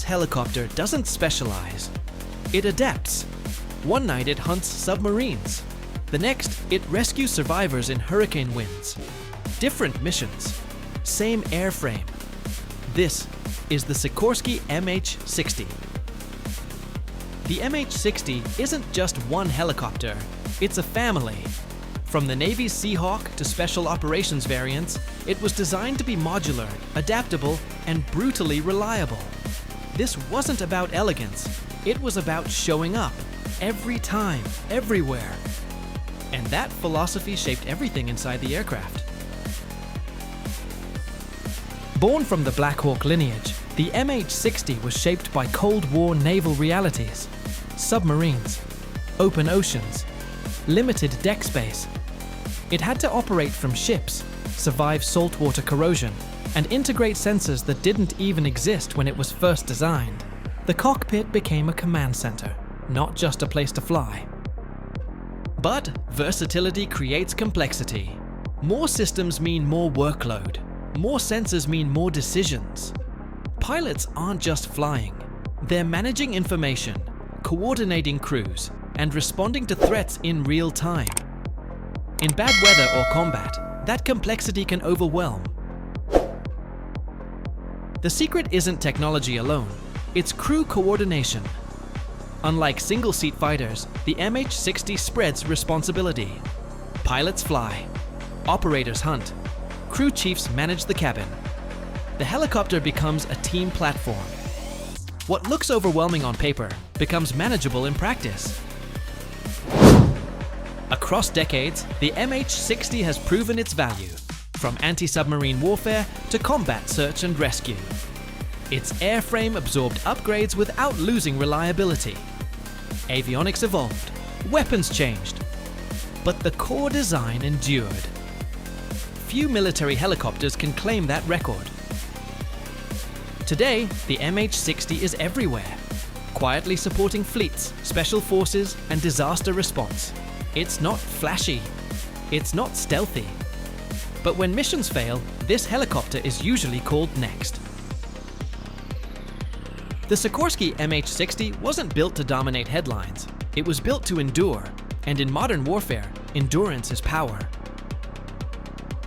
This helicopter doesn't specialize. It adapts. One night it hunts submarines. The next, it rescues survivors in hurricane winds. Different missions, same airframe. This is the Sikorsky MH-60. The MH-60 isn't just one helicopter, it's a family. From the Navy's Seahawk to special operations variants, it was designed to be modular, adaptable, and brutally reliable. This wasn't about elegance, it was about showing up, every time, everywhere. And that philosophy shaped everything inside the aircraft. Born from the Black Hawk lineage, the MH-60 was shaped by Cold War naval realities. Submarines, open oceans, limited deck space. It had to operate from ships, survive saltwater corrosion, and integrate sensors that didn't even exist when it was first designed. The cockpit became a command center, not just a place to fly. But versatility creates complexity. More systems mean more workload. More sensors mean more decisions. Pilots aren't just flying. They're managing information, coordinating crews, and responding to threats in real time. In bad weather or combat, that complexity can overwhelm. The secret isn't technology alone, it's crew coordination. Unlike single-seat fighters, the MH-60 spreads responsibility. Pilots fly, operators hunt, crew chiefs manage the cabin. The helicopter becomes a team platform. What looks overwhelming on paper becomes manageable in practice. Across decades, the MH-60 has proven its value, from anti-submarine warfare to combat search and rescue. Its airframe absorbed upgrades without losing reliability. Avionics evolved, weapons changed, but the core design endured. Few military helicopters can claim that record. Today, the MH-60 is everywhere, quietly supporting fleets, special forces, and disaster response. It's not flashy, it's not stealthy. But when missions fail, this helicopter is usually called next. The Sikorsky MH-60 wasn't built to dominate headlines. It was built to endure, and in modern warfare, endurance is power.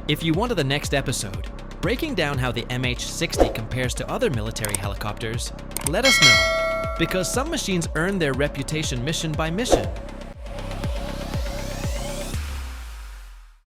If you wanted the next episode, breaking down how the MH-60 compares to other military helicopters, let us know, because some machines earn their reputation mission by mission.